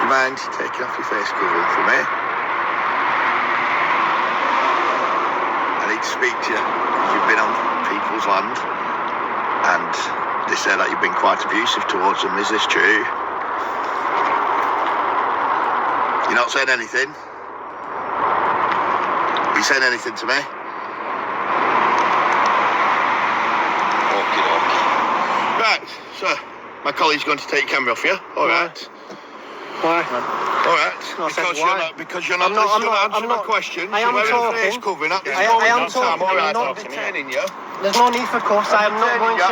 you mind taking off your face covering for me? I need to speak to you. You've been on people's land and they say that you've been quite abusive towards them. Is this true? You're not saying anything? Are you saying anything to me? Right, so my colleague's going to take your camera off you. All right. Why? All right. Because you're not answering my question. I am talking. Face covering at this I am talking. All right, I'm not detaining you. There's no need for cuss. I'm not going to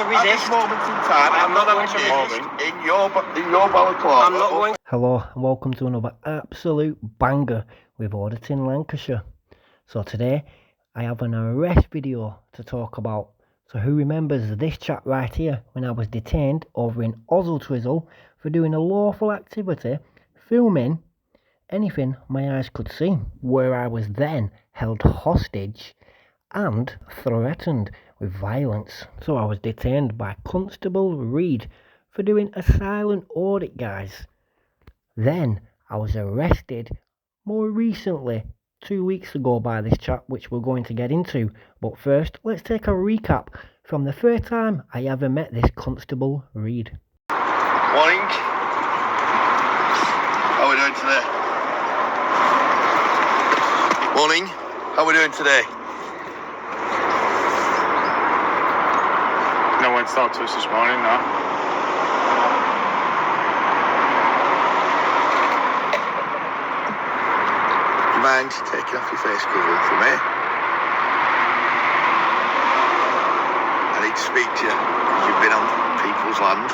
resist. At this moment in time, I'm not going to resist in your balaclava. I'm not going. Hello and welcome to another absolute banger with Auditing Lancashire. So today I have an arrest video to talk about. So who remembers this chat right here when I was detained over in Twizzle for doing a lawful activity, filming anything my eyes could see, where I was then held hostage and threatened with violence. So I was detained by Constable Reed for doing a silent audit, guys. Then I was arrested more recently, 2 weeks ago, by this chap, which we're going to get into. But first, let's take a recap from the first time I ever met this Constable Reed. Morning. How are we doing today? Morning. How are we doing today? No one talked to us this morning, no. Do you mind taking off your face covering for me? I need to speak to you. You've been on people's land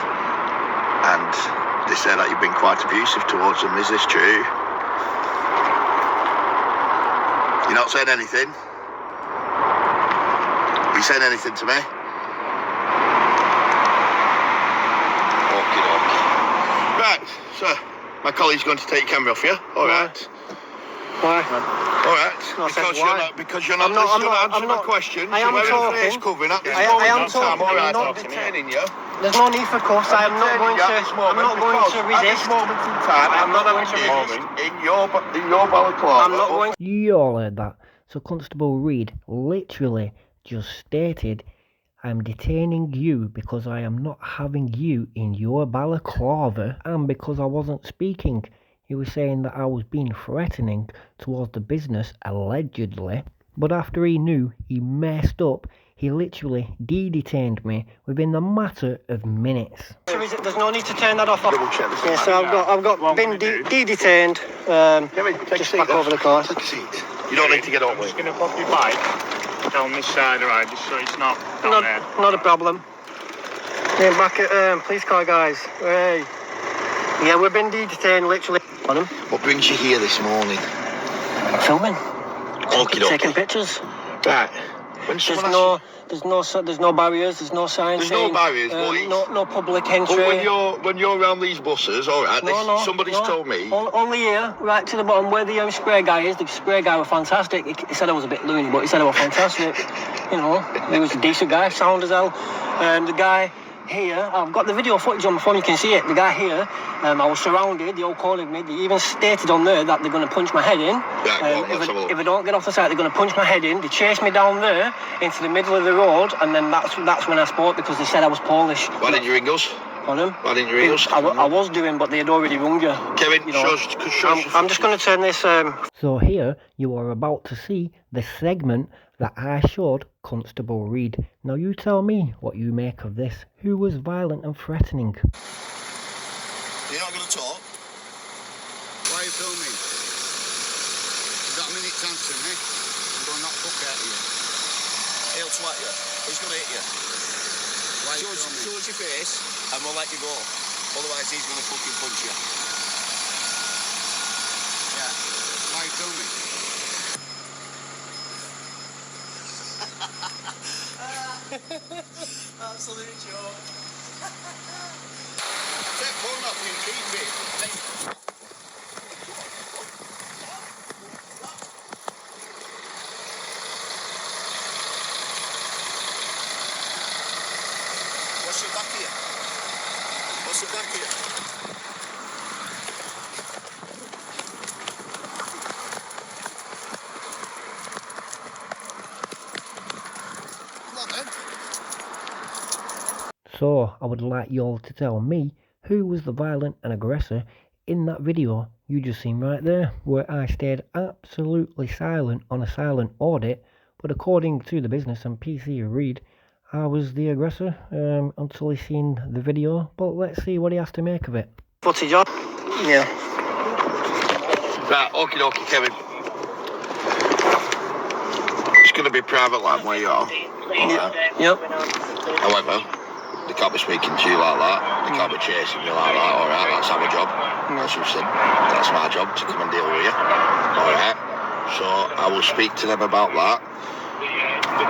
and they say that you've been quite abusive towards them. Is this true? You're not saying anything? Are you saying anything to me? Right, so my colleague's going to take your camera off you. All right. Why? All right. Because you're not answering my question. I am talking. Face covering at this I am talking. All right, I'm not detaining you. There's no need for cuss. I'm not going to resist. At this moment in time, I'm not going to resist in your balaclava. I'm not going. You all heard that. So Constable Reed literally just stated, I'm detaining you because I am not having you in your balaclava and because I wasn't speaking. He was saying that I was being threatening towards the business, allegedly. But after he knew he messed up, he literally de-detained me within the matter of minutes. There's no need to turn that off. Double check this. Yeah, so I've been de-detained. Just back over the course. Take a seat. You don't need to get on I'm with just going to pop your bike down this side, alright, just so it's not down there. Not a problem. Yeah, back at police car, guys. Hey. Yeah, we've been de-detained literally. On him. What brings you here this morning? Filming. Okey-dokey. Taking pictures. Right. There's no barriers. There's no signs. There's no barriers, boys. No public entry. But when you're around these buses, all right. Somebody's told me. Only here, right to the bottom, where the spray guy is. The spray guy was fantastic. He said I was a bit loony, but he said I was fantastic. You know, he was a decent guy, sound as hell. The guy here, I've got the video footage on my phone. You can see it. The guy here, I was surrounded. They all calling me. They even stated on there that they're going to punch my head in. Yeah, if I don't get off the site, they're going to punch my head in. They chased me down there into the middle of the road, and then that's when I spoke because they said I was Polish. Why didn't you ring us? On him? Why didn't you ring us? I was doing, but they had already rung you. Kevin, you know, I'm just going to turn this. So here you are about to see the segment that I showed Constable Reed. Now you tell me what you make of this. Who was violent and threatening? You're not going to talk? Why are you filming? You've got a minute to answer me. I'm going to knock the fuck out of you. He'll twat you. He's going to hit you. Show us your face and we'll let you go. Otherwise he's going to fucking punch you. Yeah. Why are you filming? Absolute joke. Take phone off you, keep it. What's your back here? So I would like you all to tell me who was the violent and aggressor in that video you just seen right there, where I stayed absolutely silent on a silent audit, but according to the business and PC read, I was the aggressor until he's seen the video. But let's see what he has to make of it. Footage on? Yeah. Right, okie dokie, Kevin. It's going to be private land where you are. Yep. However, they can't be speaking to you like that. They can't be chasing you like that. Alright, that's our job. That's what said. That's my job to come and deal with you. Alright. So I will speak to them about that.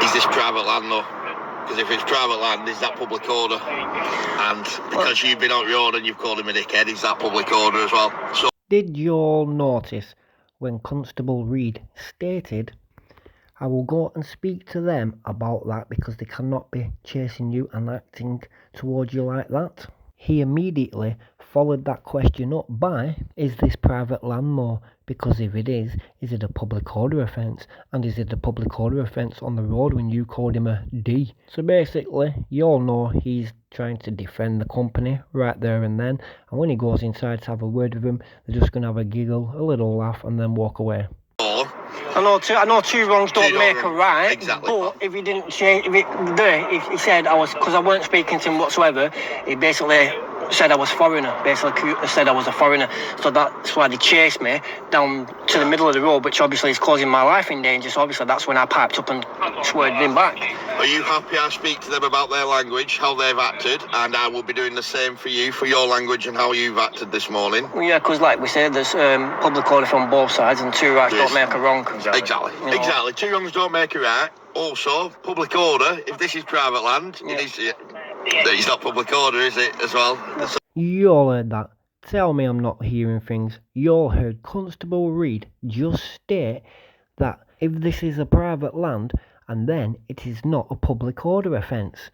Is this private land though? Because if it's private land, is that public order? And because you've been out your own and you've called him a dickhead, is that public order as well? So did you all notice when Constable Reed stated, I will go and speak to them about that because they cannot be chasing you and acting towards you like that? He immediately followed that question up by, is this private land more? Because if it is it a public order offence? And is it a public order offence on the road when you called him a D? So basically, you all know he's trying to defend the company right there and then. And when he goes inside to have a word with them, they're just going to have a giggle, a little laugh, and then walk away. I know two wrongs don't make a right. Exactly. But if he didn't change, if he said I was, because I weren't speaking to him whatsoever, he basically said I was foreigner. Basically said I was a foreigner. So that's why they chased me down to the middle of the road, which obviously is causing my life in danger. So obviously that's when I piped up and swerved him back. Are you happy I speak to them about their language, how they've acted, and I will be doing the same for you, for your language and how you've acted this morning? Well, yeah, because like we said, there's public order from both sides, and two rights don't make a wrong. Exactly. You know. Exactly. Two wrongs don't make a right. Also, public order, if this is private land, it's not public order, is it, as well? So, You all heard that. Tell me I'm not hearing things. You all heard Constable Reed just state that if this is a private land, and then it is not a public order offence.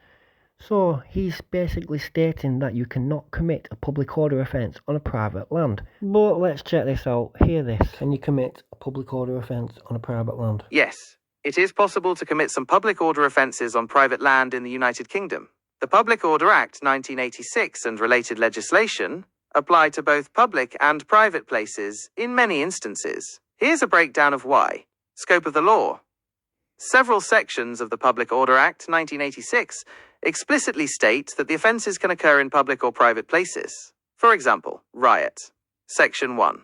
So he's basically stating that you cannot commit a public order offence on a private land. But let's check this out. Hear this. Can you commit a public order offence on a private land? Yes, it is possible to commit some public order offences on private land in the United Kingdom. The Public Order Act 1986 and related legislation apply to both public and private places in many instances. Here's a breakdown of why. Scope of the law. Several sections of the Public Order Act 1986 explicitly state that the offences can occur in public or private places. For example, riot. Section 1.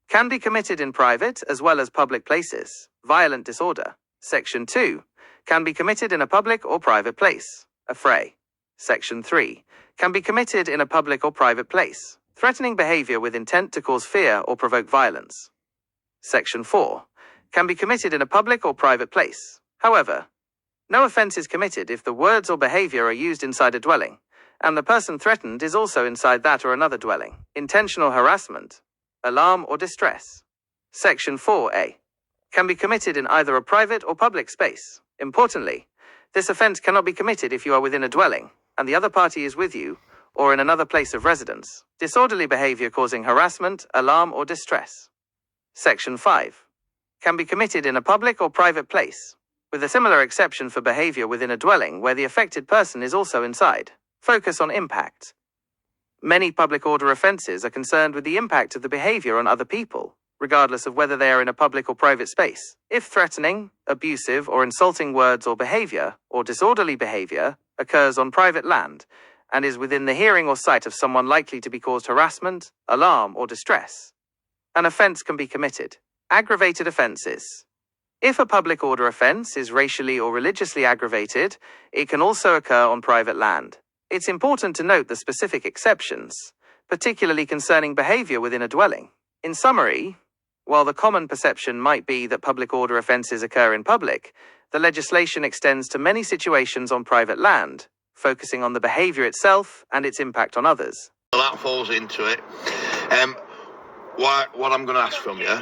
Can be committed in private as well as public places. Violent disorder. Section 2. Can be committed in a public or private place. Affray. Section 3. Can be committed in a public or private place. Threatening behaviour with intent to cause fear or provoke violence. Section 4. Can be committed in a public or private place. However, no offence is committed if the words or behaviour are used inside a dwelling, and the person threatened is also inside that or another dwelling. Intentional harassment, alarm or distress. Section 4A. Can be committed in either a private or public space. Importantly, this offence cannot be committed if you are within a dwelling, and the other party is with you, or in another place of residence. Disorderly behaviour causing harassment, alarm or distress. Section 5. Can be committed in a public or private place, with a similar exception for behaviour within a dwelling where the affected person is also inside. Focus on impact. Many public order offences are concerned with the impact of the behaviour on other people, regardless of whether they are in a public or private space. If threatening, abusive or insulting words or behaviour, or disorderly behaviour, occurs on private land, and is within the hearing or sight of someone likely to be caused harassment, alarm or distress, an offence can be committed. Aggravated offences. If a public order offence is racially or religiously aggravated, it can also occur on private land. It's important to note the specific exceptions, particularly concerning behaviour within a dwelling. In summary, while the common perception might be that public order offences occur in public, the legislation extends to many situations on private land, focusing on the behaviour itself and its impact on others. that falls into it. What I'm going to ask from you,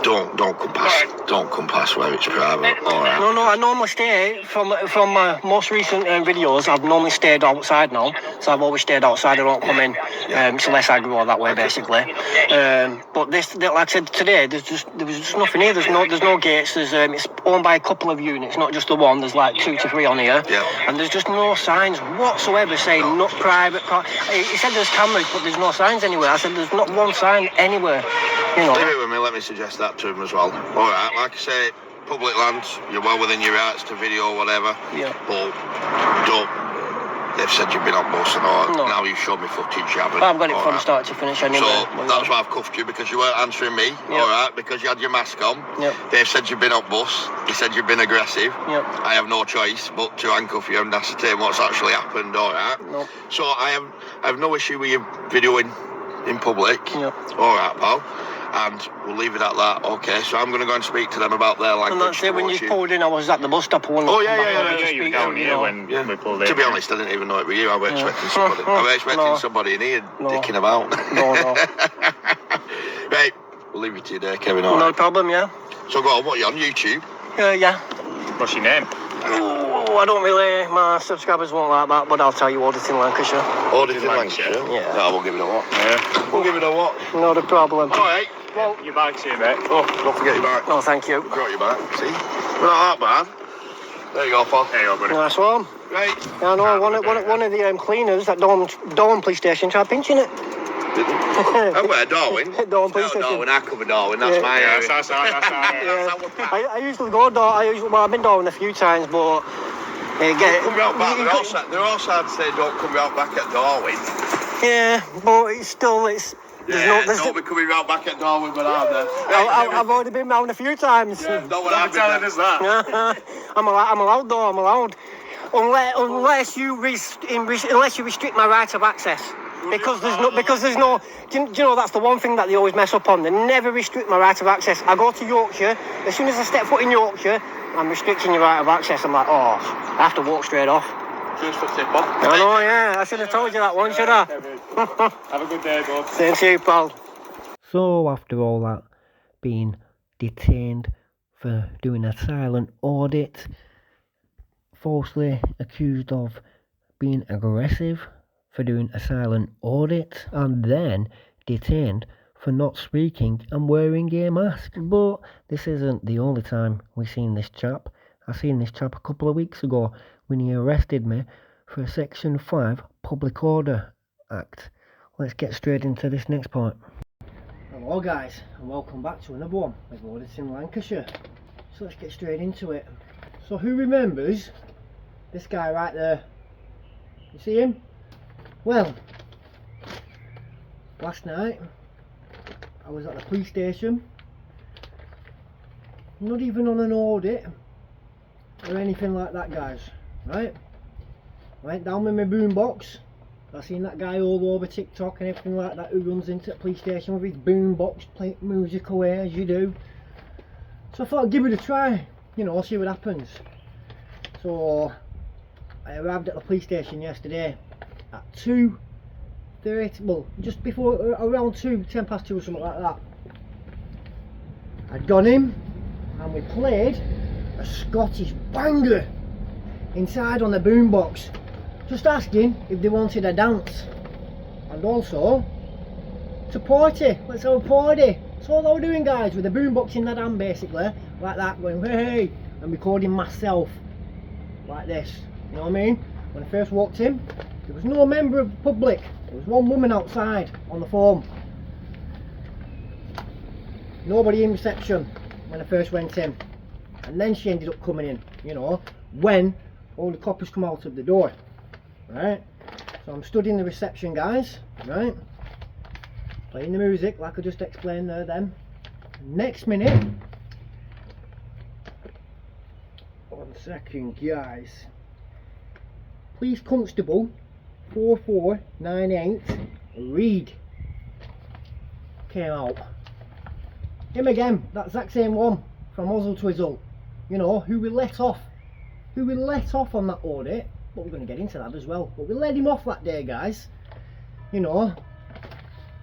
don't come past where it's private. All right. No, I normally stay from my most recent videos. I've normally stayed outside now, so I've always stayed outside. I don't come in, unless I go that way, basically. But this, like I said today, there was just nothing here. There's no gates. It's owned by a couple of units, not just the one. There's like 2 to 3 on here, and there's just no signs whatsoever saying not private. He said there's cameras, but there's no signs anywhere. I said there's not one sign anywhere. You know. Leave it with me. Let me suggest that to him as well. All right, like I say, public lands, you're well within your rights to video or whatever. Yeah. But don't. They've said you've been on bus and all. No. Now you've showed me footage, you haven't. I've got it from start to finish anyway. So that's why I've cuffed you, because you weren't answering me. Yep. All right, because you had your mask on. Yep. They've said you've been on bus. They said you've been aggressive. Yep. I have no choice but to handcuff you and ascertain what's actually happened. All right. Nope. So I have no issue with you videoing in public. Yep. All right, pal. And we'll leave it at that. Okay, so I'm going to go and speak to them about their language. And that's it, when you pulled in, I was at the bus stop. You were down here when we pulled in. To be honest, I didn't even know it was you. I was expecting somebody. I was expecting somebody in here dicking about. No. Right, we'll leave you to your day, Kevin. All right. No problem, yeah. So go on, what are you on YouTube? Yeah. What's your name? Oh, I don't really, my subscribers won't like that, but I'll tell you, Auditing Lancashire. Auditing Lancashire? Yeah. No, we'll give it a what? Yeah. We'll give it a what? Not a problem. All right. Well, your bag's here, mate. Oh, don't forget your bag. Oh, thank you. Got your bag, see? We're not that bad. There you go, pal. There you go, buddy. Nice one. Right. Yeah, I know, one of the cleaners at Darwin police station tried pinching it. Oh, where, Darwin? Darwin police station. Darwin, I cover Darwin, that's my area. That's all right. I usually go Darwin, I've been Darwin a few times, but... Don't come round back. They're all sad to say don't come round back at Darwin. Yeah, but it's still, don't be coming round back at Darwin when I'm there. I've already been round a few times. Yeah, don't telling us that. I'm allowed though, I'm allowed. Unless you restrict my right of access. Because there's no, do you know, that's the one thing that they always mess up on. They never restrict my right of access. I go to Yorkshire, as soon as I step foot in Yorkshire, I'm restricting your right of access. I'm like, I have to walk straight off. Just for tip off. I know, yeah, I should have told you that one, should I? Have a good day, bud. Same to you, pal. So after all that, being detained for doing a silent audit, falsely accused of being aggressive for doing a silent audit, and then detained for not speaking and wearing a mask. But this isn't the only time we've seen this chap. I seen this chap a couple of weeks ago when he arrested me for a Section 5 Public Order Act. Let's get straight into this next point. Hello guys, and welcome back to another one with Auditing Lancashire. So let's get straight into it. So who remembers this guy right there? You see him? Well, last night I was at the police station, not even on an audit or anything like that, guys, right? I went down with my boombox. I seen that guy all over TikTok and everything like that who runs into the police station with his boombox, playing music away as you do. So I thought I'd give it a try, you know, see what happens. So I arrived at the police station yesterday at 2:30, well, just before, around 10 past 2 or something like that. I'd gone in and we played a Scottish banger inside on the boombox, just asking if they wanted a dance and also to party. Let's have a party. That's all they were doing, guys, with the boombox in their hand, basically, like that, going hey, and recording myself like this, you know what I mean? When I first walked in, there was no member of the public. There was one woman outside on the phone. Nobody in reception when I first went in. And then she ended up coming in, you know, when all the coppers come out of the door. Right? So I'm stood in the reception, guys, right? Playing the music like I just explained there then. Next minute, 1 second, guys. Police Constable 4498 Reed came out. Him again, that exact same one from Ozzle Twizzle, you know, who we let off on that audit, but we're going to get into that as well. But we let him off that day, guys, you know,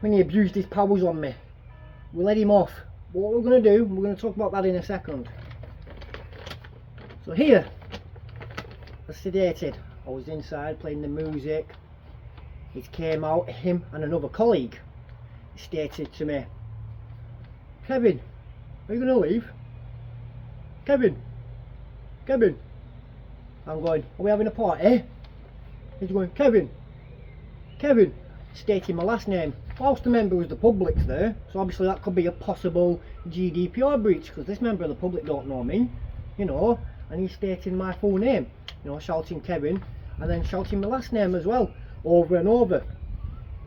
when he abused his powers on me. We let him off what we're going to do, we're going to talk about that in a second. So here, as stated, I was inside playing the music. It came out, him and another colleague stated to me, Kevin, are you going to leave? Kevin, Kevin. I'm going, are we having a party? He's going, Kevin, Kevin, stating my last name. Whilst the member was the public's there, so obviously that could be a possible GDPR breach, because this member of the public don't know me, you know, and he's stating my full name, you know, shouting Kevin, and then shouting my last name as well, over and over.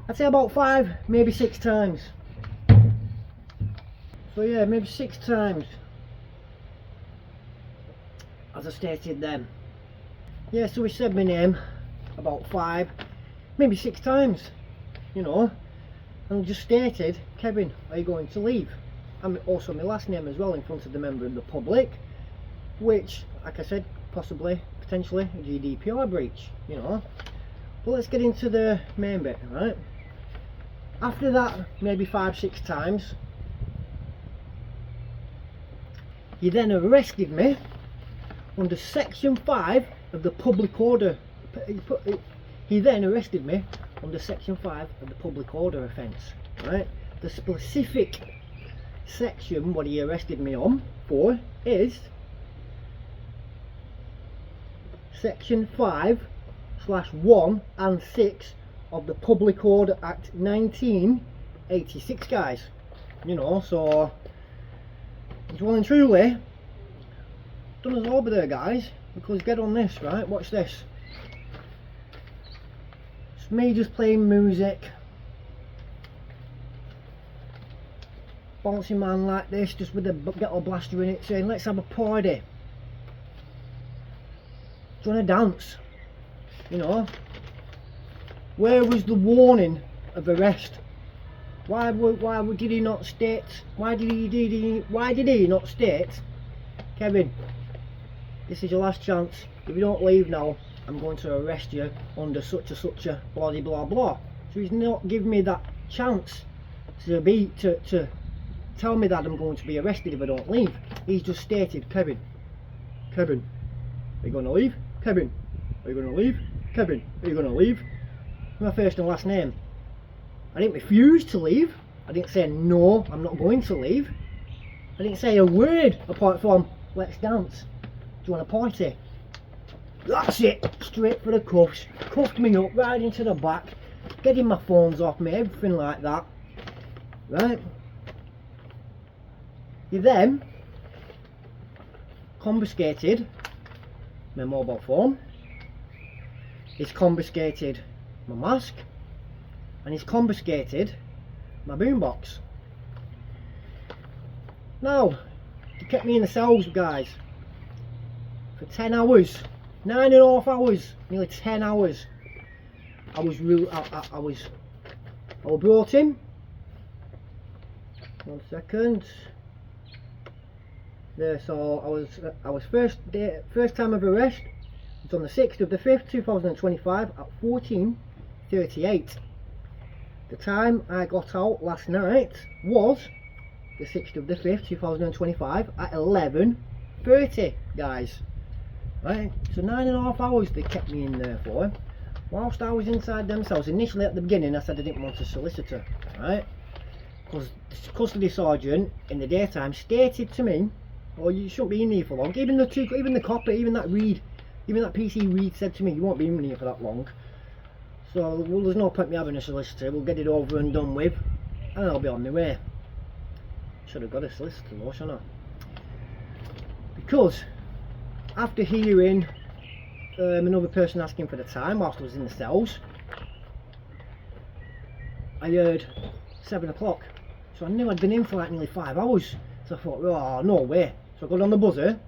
I'd say about 5, maybe 6 times. So yeah, maybe 6 times, as I stated then. Yeah, so he said my name about 5, maybe 6 times, you know, and just stated, Kevin, are you going to leave? And also my last name as well in front of the member of the public, which, like I said, possibly, potentially a GDPR breach, you know. But let's get into the main bit, right? After that, maybe 5, 6 times, he then arrested me under section 5 of the public order. He then arrested me under section 5 of the public order offence, right? The specific section what he arrested me on for is section 5/1 and 6 of the Public Order Act 1986, guys, you know. So it's well and truly done us over there, guys, because get on this, right? Watch this. It's me just playing music, bouncing man like this, just with a ghetto blaster in it, saying let's have a party, do you want to dance, you know. Where was the warning of arrest? Why did he not state, why did he not state, Kevin, this is your last chance, if you don't leave now I'm going to arrest you under such a blah blah blah. So he's not giving me that chance to tell me that I'm going to be arrested if I don't leave. He's just stated, Kevin, Kevin, are you going to leave? Kevin, are you going to leave? Kevin, are you going to leave? My first and last name. I didn't refuse to leave. I didn't say no, I'm not going to leave. I didn't say a word apart from let's dance. Do you want a party? That's it, straight for the cuffs. Cuffed me up right into the back, getting my phones off me, everything like that. Right? He then confiscated my mobile phone. He's confiscated my mask, and he's confiscated my boombox. Now, he kept me in the cells, guys, for 10 hours, 9.5 hours, nearly 10 hours. I was brought in. 1 second. There, so I was first time of arrest. It's on the 6th of the 5th, 2025 at 14:38. The time I got out last night was the 6th of the 5th, 2025 at 11:30, guys. Right, so 9.5 hours they kept me in there for, whilst I was inside themselves. Initially at the beginning I said I didn't want a solicitor, right, because the custody sergeant in the daytime stated to me, oh, you shouldn't be in here for long. Even the copper, even that PC Reed said to me, you won't be in here for that long. So, well, there's no point me having a solicitor. We'll get it over and done with, and I'll be on my way. Should have got a solicitor though, shouldn't I? Because after hearing another person asking for the time whilst I was in the cells, I heard 7 o'clock. So I knew I'd been in for like nearly 5 hours. So I thought, oh, no way. So I got on the buzzer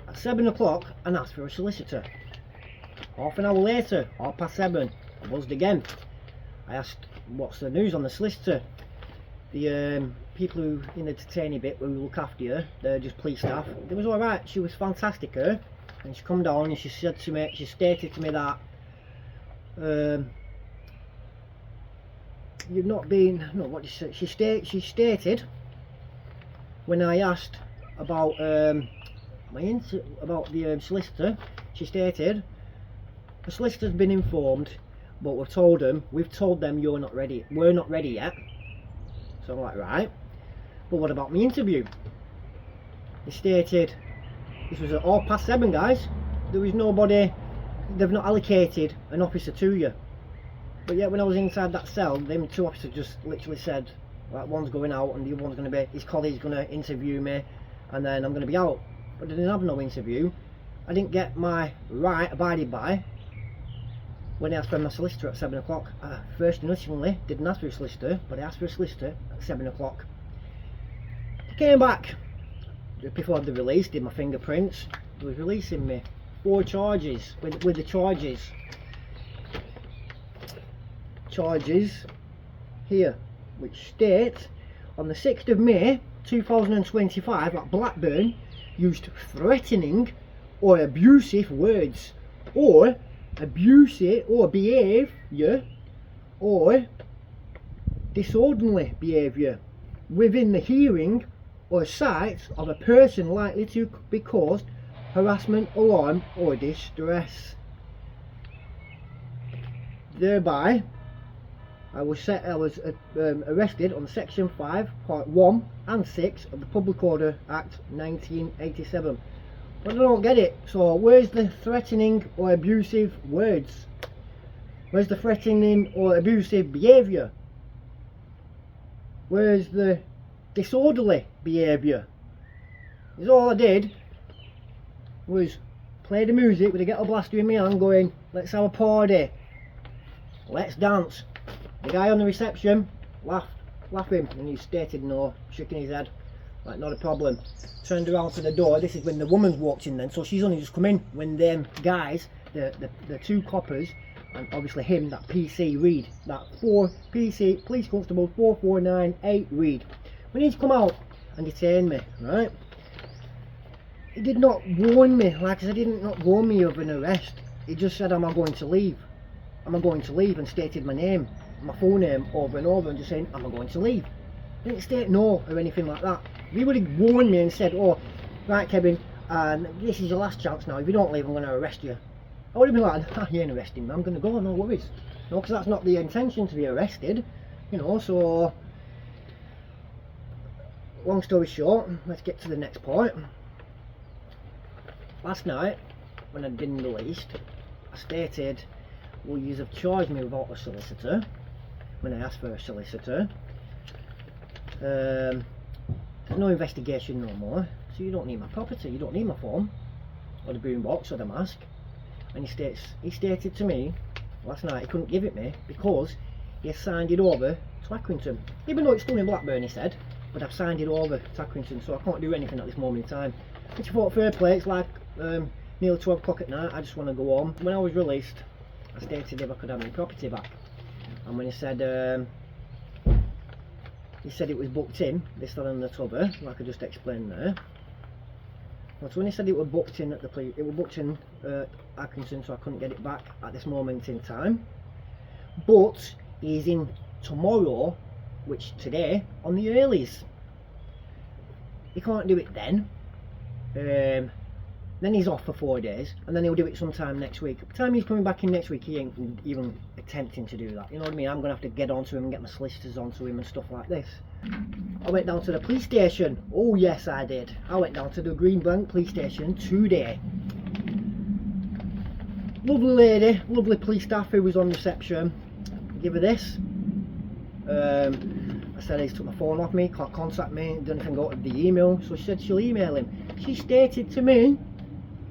at 7 o'clock and asked for a solicitor. Half an hour later, 7:30, I buzzed again. I asked, what's the news on the solicitor? The people who in the detainee bit who look after you, they're just police staff. It was alright, she was fantastic, her. And she come down and she said to me, she stated to me that you've not been, no, what did she say? She stated when I asked about about the solicitor, she stated the solicitor's been informed, but we've told them you're not ready. We're not ready yet. So I'm like, right. But what about my interview? They stated this was at 7:30, guys. There was nobody. They've not allocated an officer to you. But yet when I was inside that cell, them two officers just literally said, like, one's going out and the other one's going to be, his colleague's going to interview me, and then I'm going to be out. But I didn't have no interview. I didn't get my right abided by when I asked for my solicitor at 7 o'clock. First initially didn't ask for a solicitor, but I asked for a solicitor at 7 o'clock. They came back just before the release, did my fingerprints. They was releasing me 4 charges with the charges here, which states on the 6th of May 2025 at Blackburn used threatening or abusive words or abusive or behaviour or disorderly behaviour within the hearing or sight of a person likely to be caused harassment, alarm or distress. Thereby I was arrested on section 5 part 1 and 6 of the Public Order Act 1987. But I don't get it. So where's the threatening or abusive words? Where's the threatening or abusive behaviour? Where's the disorderly behaviour? Because all I did was play the music with a ghetto blaster in my hand going, let's have a party, let's dance. The guy on the reception laughing, and he stated no, shaking his head like not a problem. Turned around to the door. This is when the woman's walked in then, so she's only just come in when them guys, the 2 coppers, and obviously him, that PC Reed, that 4 PC Police Constable 4498 Reed, when he's come out and detained me, right? He did not warn me, like I said, he did not warn me of an arrest. He just said, am I going to leave? Am I going to leave? And stated my name, my full name over and over, and just saying, am I going to leave? He didn't state no or anything like that. If he would have warned me and said, oh, right Kevin, this is your last chance now, if you don't leave I'm going to arrest you, I would have been like, you ain't arresting me, I'm going to go, no worries. No, because that's not the intention, to be arrested, you know. So long story short, let's get to the next point. Last night, when I'd been released, I stated, well, you have charged me without a solicitor, when I asked for a solicitor. There's no investigation no more, so you don't need my property, you don't need my phone, or the boombox, or the mask. And he stated to me last night he couldn't give it me because he has signed it over to Accrington. Even though it's still in Blackburn, he said, but I've signed it over to Accrington, so I can't do anything at this moment in time. Which I thought fair play. It's like nearly 12 o'clock at night, I just want to go home. When I was released, I stated if I could have my property back, and when he said it was booked in, this, that and the t'other, like I just explained there. So when he said it was booked in at the police, it was booked in Accrington, so I couldn't get it back at this moment in time. But he's in tomorrow, which today, on the earlies. He can't do it then. Then he's off for 4 days, and then he'll do it sometime next week. By the time he's coming back in next week, he ain't even attempting to do that. You know what I mean? I'm going to have to get onto him and get my solicitors onto him and stuff like this. I went down to the police station. Oh yes, I did. I went down to the Greenbank police station today. Lovely lady, lovely police staff who was on reception. Give her this. I said he's took my phone off me, can't contact me, didn't even go to the email, so she said she'll email him. She stated to me,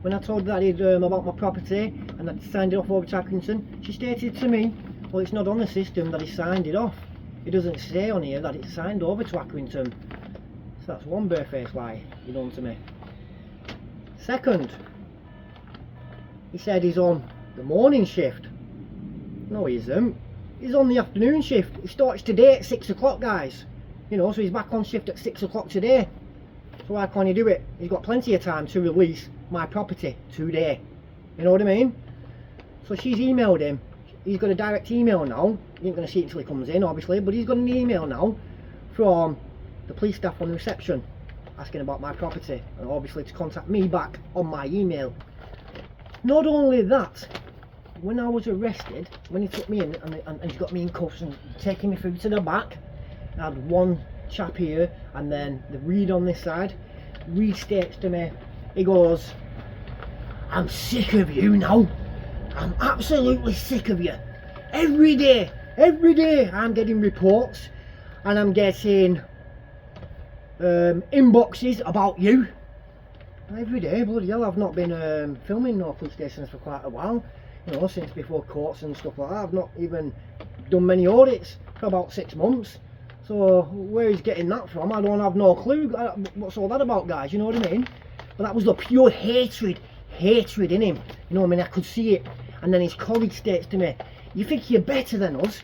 when I told her that about my property and I'd signed it off over to Accrington, she stated to me, well, it's not on the system that he signed it off. It doesn't say on here that it's signed over to Accrington. So that's one barefaced lie you done to me. Second, he said he's on the morning shift. No, he isn't. He's on the afternoon shift. It starts today at 6 o'clock, guys. You know, so he's back on shift at 6 o'clock today. So why can't he do it? He's got plenty of time to release my property today. You know what I mean? So she's emailed him. He's got a direct email now. You ain't going to see it until he comes in, obviously. But he's got an email now from the police staff on the reception. asking about my property, and obviously to contact me back on my email. Not only that, when I was arrested, when he took me in and he got me in cuffs and taking me through to the back, I had one chap here and then the Reed on this side. Reed states to me, he goes, "I'm sick of you now. I'm absolutely sick of you. Every day I'm getting reports and I'm getting inboxes about you. Every day, bloody hell, I've not been filming no police stations for quite a while, you know, since before courts and stuff like that. I've not even done many audits for about 6 months. So where he's getting that from, I don't have no clue. What's all that about, guys, you know what I mean? But that was the pure hatred in him, you know what I mean? I could see it. And then his colleague states to me, "You think you're better than us?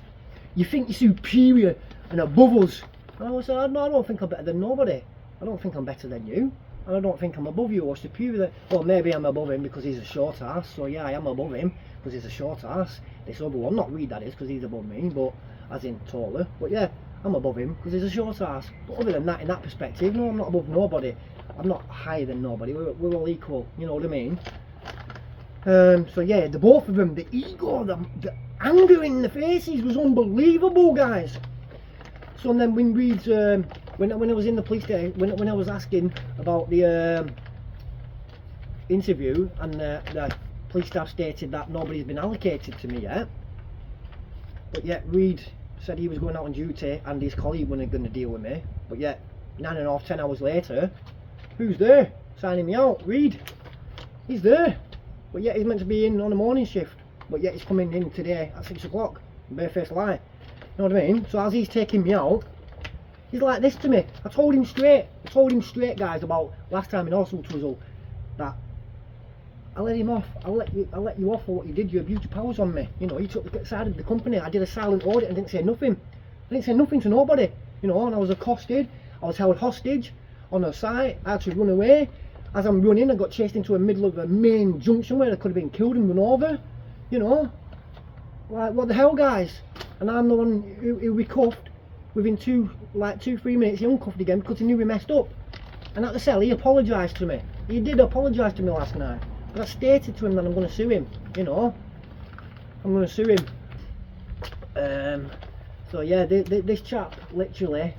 You think you're superior and above us?" And I said, "No, I don't think I'm better than nobody. I don't think I'm better than you. And I don't think I'm above you or superior. Well, maybe I'm above him because he's a short ass. So yeah, I am above him because he's a short ass. This other one, not Reed that is, because he's above me, but as in taller. But yeah, I'm above him because he's a short ass. But other than that, in that perspective, no, I'm not above nobody. I'm not higher than nobody. We're all equal. You know what I mean?" So yeah, the both of them, the ego, the anger in the faces was unbelievable, guys. So then when Reed's, when I was in the police station, when I was asking about the interview, and the police staff stated that nobody's been allocated to me yet, but yet Reed said he was going out on duty and his colleague wasn't going to deal with me, but yet 9.5, 10 hours later, who's there signing me out? Reed. He's there, but yet he's meant to be in on a morning shift, but yet he's coming in today at 6 o'clock, barefaced lie. You know what I mean? So as he's taking me out, he's like this to me. I told him straight, guys, about last time in Hospital Twizzle, that I let him off. I let you off for what you did. You abused your powers on me. You know, you took the side of the company. I did a silent audit and didn't say nothing. I didn't say nothing to nobody. You know, and I was accosted. I was held hostage on a site. I had to run away. As I'm running, I got chased into the middle of a main junction where I could have been killed and run over. You know, like what the hell, guys? And I'm the one who we cuffed. Within 2-3 minutes, he uncuffed again because he knew we messed up. And at the cell, he apologised to me. He did apologise to me last night. But I stated to him that I'm going to sue him. You know, I'm going to sue him. So yeah, this chap literally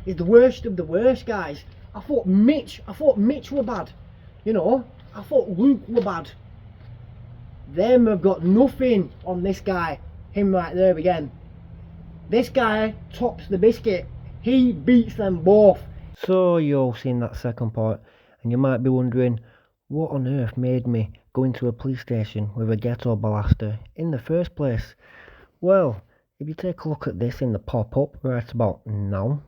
is the worst of the worst, guys. I thought Mitch were bad. You know, I thought Luke were bad. Them have got nothing on this guy. Him right there again. This guy tops the biscuit. He beats them both. So you all seen that second part, and you might be wondering, what on earth made me go into a police station with a ghetto blaster in the first place? Well, if you take a look at this in the pop-up right about now,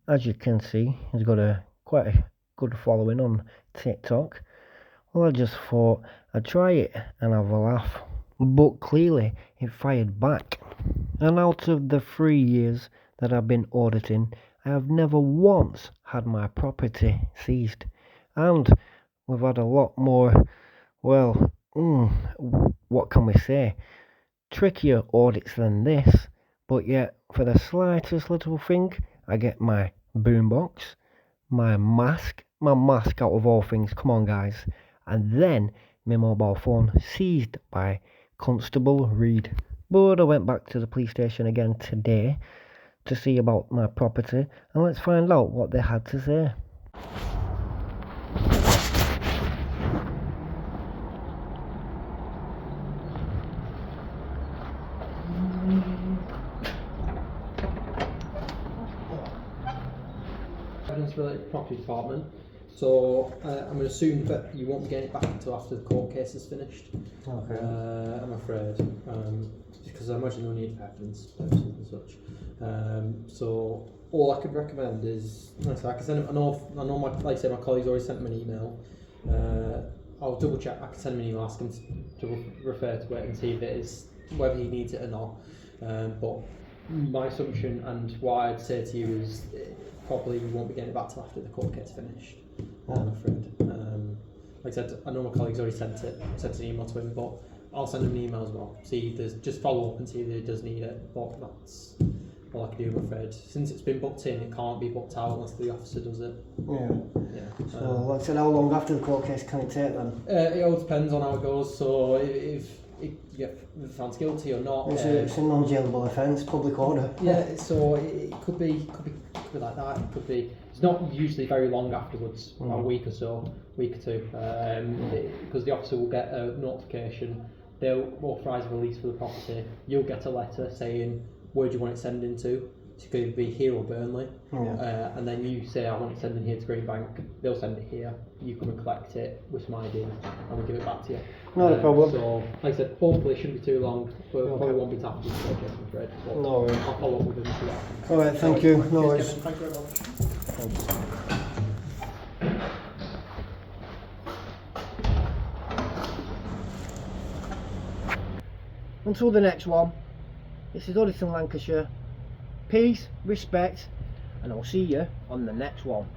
as you can see, he's got quite a good following on TikTok. Well, I just thought I'd try it and have a laugh. But clearly, it fired back. And out of the 3 years that I've been auditing, I have never once had my property seized. And we've had a lot more, well, what can we say, trickier audits than this. But yet, for the slightest little thing, I get my boombox, my mask out of all things, come on guys, and then my mobile phone seized by Constable Reed. But I went back to the police station again today to see about my property, and let's find out what they had to say. Evidence related to property department. So I'm going to assume that you won't be getting it back until after the court case is finished. Okay. I'm afraid, because I imagine you'll need evidence purposes and such. So all I could recommend is, I can send him. I know my, like I said, my colleagues already sent him an email. I'll double check. I can send him an email, ask him to refer to it and see if it is whether he needs it or not. But my assumption and what I'd say to you is probably you won't be getting it back till after the court case finished. I'm afraid. Like I said, I know my colleagues already sent an email to him, but I'll send him an email as well. See, just follow up and see if he does need it. But all I can do, I'm afraid. Since it's been booked in, it can't be booked out unless the officer does it. Yeah. Yeah. So, like I said, how long after the court case can it take then? It all depends on how it goes. So if you get found guilty or not, It's a non-jailable offence, public order. yeah. So it could be like that. It could be. It's not usually very long afterwards, about a week or so, week or two, because the officer will get a notification. They'll authorise release for the property. You'll get a letter saying where do you want it sending to. It could either be here or Burnley. Yeah. And then you say I want it sending here to Greenbank. They'll send it here. You come and collect it with some ID, and we'll give it back to you. Not a problem. So, like I said, hopefully it shouldn't be too long, but probably won't be till after this project, I'm afraid. But No worries. I'll follow up with them for that. Alright, thank you. No worries. Cheers, Kevin. Thank you very much. Until the next one, this is Auditing Lancashire. Peace, respect, and I'll see you on the next one.